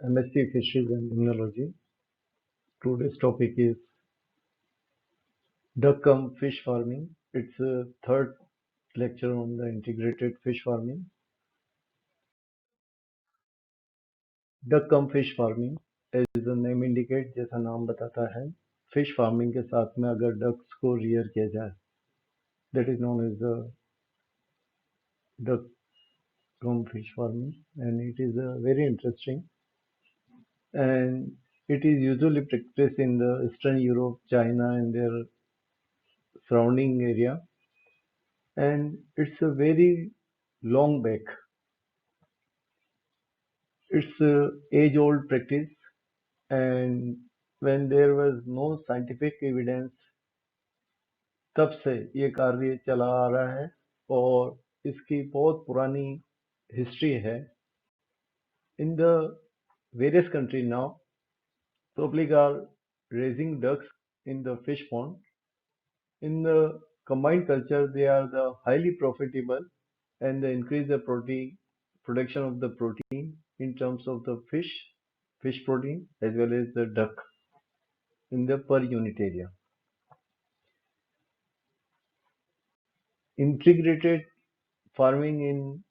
MSc Fisheries and Immunology. Today's topic is duck cum fish farming. It's a third lecture on the integrated fish farming. Duck cum fish farming, as the name indicates, जैसा नाम बताता है, fish farming के साथ में अगर ducks को rear किया जाए, that is known as the duck cum fish farming, and it is very interesting. And it is usually practiced in the Eastern Europe, China, and their surrounding area. And it's a very long back. It's a age-old practice, and when there was no scientific evidence, तब से ये कार्य चला आ रहा है और इसकी बहुत पुरानी हिस्ट्री है. In the various countries now, public are raising ducks in the fish pond. In the combined culture, they are the highly profitable and they increase the protein production of the protein in terms of the fish protein as well as the duck in the per unit area. Integrated farming in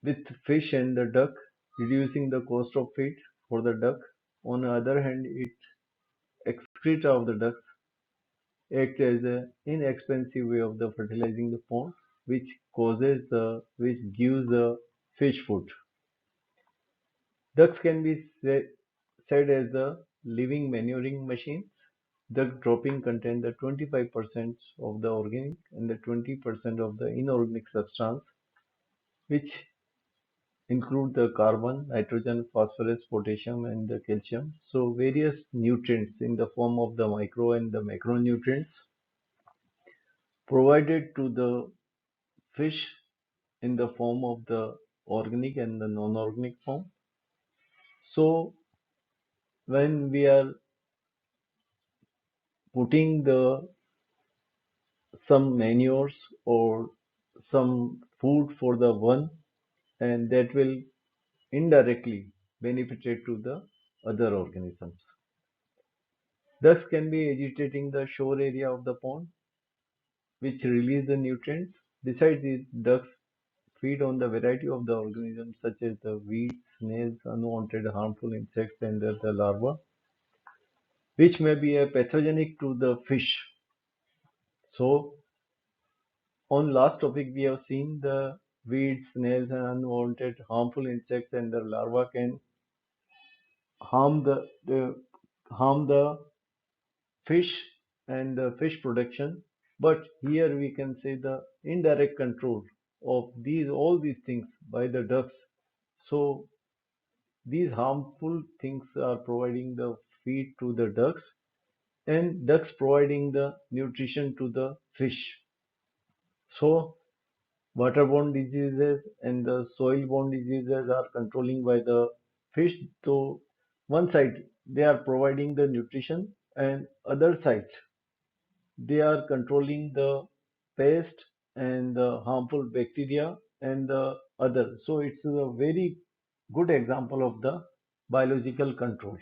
with fish and the duck, reducing the cost of feed for the duck. On the other hand, it excreta of the ducks act as an inexpensive way of the fertilizing the pond, which gives the fish food. Ducks can be said as the living manuring machines. Duck dropping contain the 25% of the organic and the 20% of the inorganic substance, which include the carbon, nitrogen, phosphorus, potassium, and the calcium. So various nutrients in the form of the micro and the macronutrients provided to the fish in the form of the organic and the non-organic form. So when we are putting the some manures or some food for the one, and that will indirectly benefit to the other organisms. Thus can be agitating the shore area of the pond, which release the nutrients. Besides these, ducks feed on the variety of the organisms such as the weeds, snails, unwanted harmful insects, and the larvae, which may be pathogenic to the fish. So, on last topic, we have seen the weeds, snails, and unwanted harmful insects and the larvae can harm harm the fish and the fish production. But here we can say the indirect control of all these things by the ducks. So these harmful things are providing the feed to the ducks and ducks providing the nutrition to the fish. So waterborne diseases and the soil-borne diseases are controlling by the fish. So one side they are providing the nutrition and other side they are controlling the pest and the harmful bacteria and the other. So it's a very good example of the biological control.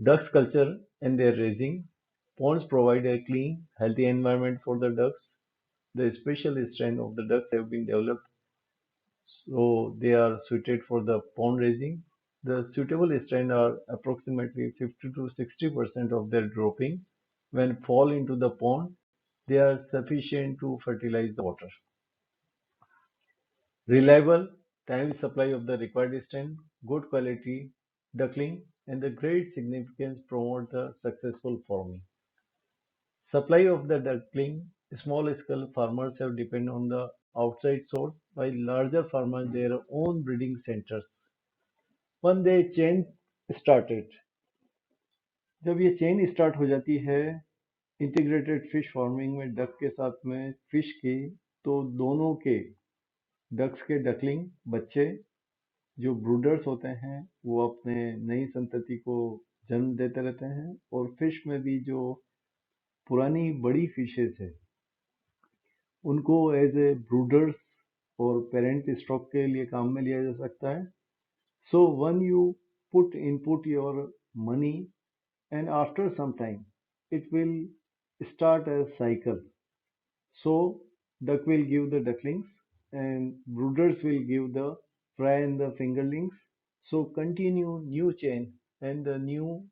Ducks culture and their raising. Ponds provide a clean, healthy environment for the ducks. The special strain of the ducks have been developed so they are suited for the pond raising. The suitable strain are approximately 50 to 60% of their dropping when fall into the pond. They are sufficient to fertilize the water. Reliable, timely supply of the required strain, good quality duckling, and the great significance promote the successful farming. Supply of the duckling, small scale farmers have depend on the outside source, while larger farmers their own breeding centers. When they chain started, जब ये chain start हो जाती है integrated fish farming में duck के साथ में fish की, तो दोनों के डक्स के डकलिंग बच्चे जो ब्रूडर्स होते हैं वो अपने नई संतति को जन्म देते रहते हैं और फिश में भी जो पुरानी बड़ी फिशेस है उनको एज ए ब्रूडर्स और पेरेंट स्टॉक के लिए काम में लिया जा सकता है. So when you input your money, and after some time it will start a cycle. So duck will give the ducklings, and brooders will give the fry and the fingerlings. So continue new chain, and the new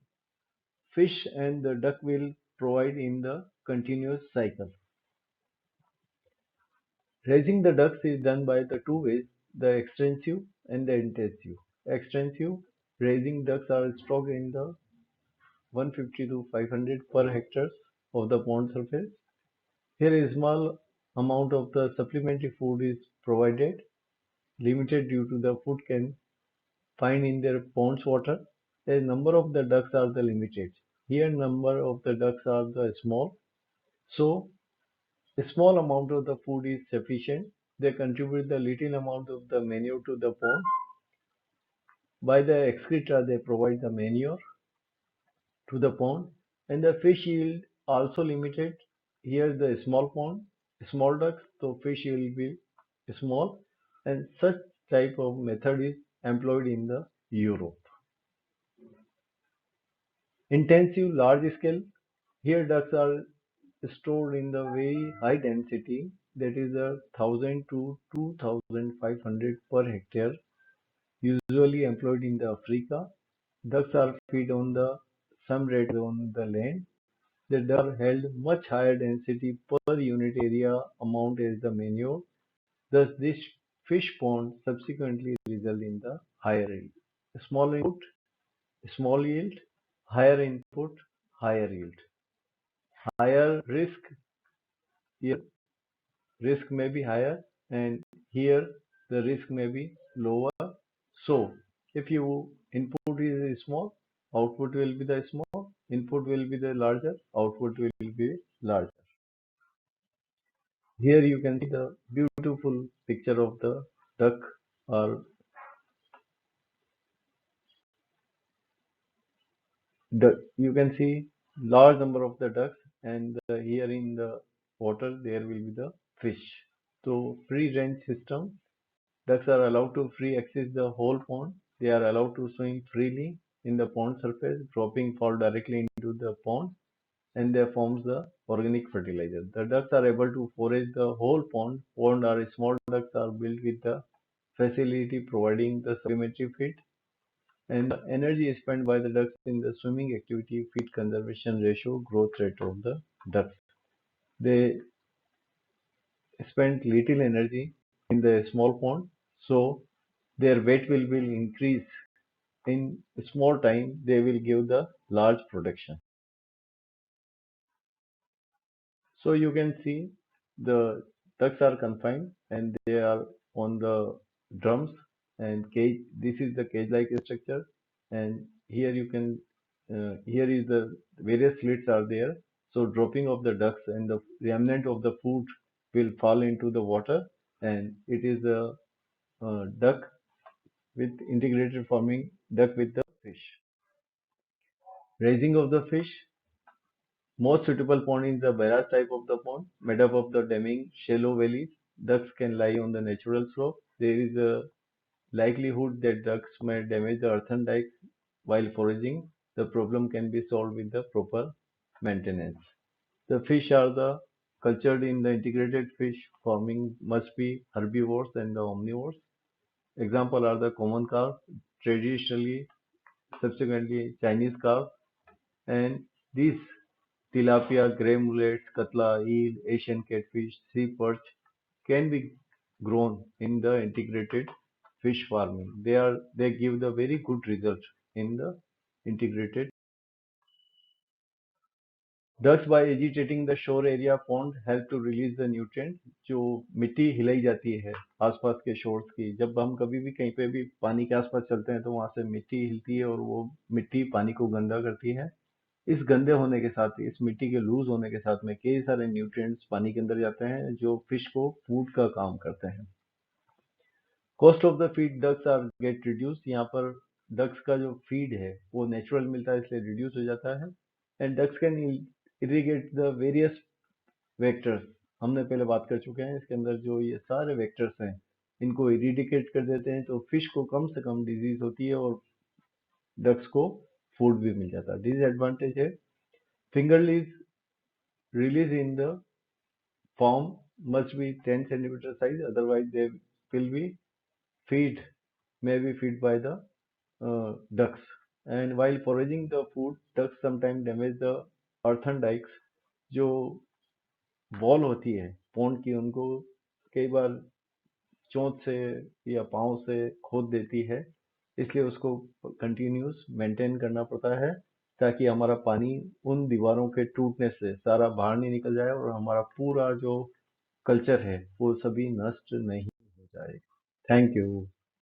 fish and the duck will provide in the continuous cycle. Raising the ducks is done by the two ways, the extensive and the intensive. Extensive raising ducks are stocked in the 150 to 500 per hectare of the pond surface. Here a small amount of the supplementary food is provided, limited due to the food can find in their pond's water. The number of the ducks are the limited. Here number of the ducks are the small, so a small amount of the food is sufficient. They contribute the little amount of the manure to the pond. By the excreta they provide the manure to the pond, and the fish yield also limited. Here the small pond, small ducks, so fish yield will be small, and such type of method is employed in the Europe. Intensive large scale, here ducks are stored in the very high density, that is a 1000 to 2500 per hectare, usually employed in the Africa. Ducks are fed on the some rate on the land. The ducks held much higher density per unit area amount as the manure. Thus, this fish pond subsequently result in the higher yield. Small input, small yield, higher input, higher yield. Higher risk, here risk may be higher, and here the risk may be lower. So, if you input is small, output will be the small, input will be the larger, output will be larger. Here you can see the beautiful picture of the duck, or you can see large number of the ducks, and here in the water there will be the fish. So free range system, ducks are allowed to free access the whole pond. They are allowed to swim freely in the pond surface, dropping fall directly into the pond, and they forms the organic fertilizer. The ducks are able to forage the whole pond. Pond or small ducks are built with the facility providing the supplementary feed, and the energy spent by the ducks in the swimming activity, feed conservation ratio, growth rate of the ducks. They spend little energy in the small pond, so their weight will increase in small time. They will give the large production. So you can see the ducks are confined and they are on the drums and cage. This is the cage-like structure, and here you can here is the various slits are there. So dropping of the ducks and the remnant of the food will fall into the water, and it is a duck with integrated farming, duck with the fish. Raising of the fish. Most suitable pond is the barrage type of the pond, made up of the damming shallow valleys. Ducks can lie on the natural slope. There is a likelihood that ducks may damage the earthen dikes while foraging. The problem can be solved with the proper maintenance. The fish are the cultured in the integrated fish farming must be herbivores and the omnivores. Example are the common carp, traditionally subsequently Chinese carp, and these tilapia, gray mullets, katla, eel, Asian catfish, sea perch can be grown in the integrated fish farming. They give the very good result in the integrated. Thus by agitating the shore area pond help to release the nutrient. जो मिट्टी हिलाई जाती है आसपास के shores की, जब हम कभी भी कहीं पे भी पानी के आसपास चलते हैं तो वहां से मिट्टी हिलती है और वो मिट्टी पानी को गंदा करती है. इस गंदे होने के साथ, इस मिट्टी के लूज होने के साथ में कई सारे न्यूट्रिएंट्स पानी के अंदर जाते हैं जो फिश को फूड का काम करते हैं. Cost of the feed ducks are get reduce. यहाँ पर डक्स का जो फीड है वो नेचुरल मिलता है इसलिए रिड्यूस हो जाता है. And ducks can irrigate the various vectors. हमने पहले बात कर चुके हैं इसके अंदर जो ये सारे वेक्टर्स हैं इनको इरिडिकेट कर देते हैं तो फिश को कम से कम डिजीज होती है और डक्स को फूड भी मिल जाता है। डिसएडवांटेज है fingerlings release in the form must be 10 centimeter size, otherwise they will be feed may be feed by the ducks. And while foraging the food, ducks sometimes damage the earthen dikes. जो wall होती है pond की उनको कई बार चोंच से या पाँव से खोद देती है, इसलिए उसको कंटिन्यूस मेंटेन करना पड़ता है ताकि हमारा पानी उन दीवारों के टूटने से सारा बाहर नहीं निकल जाए और हमारा पूरा जो कल्चर है वो सभी नष्ट नहीं हो जाए। Thank you.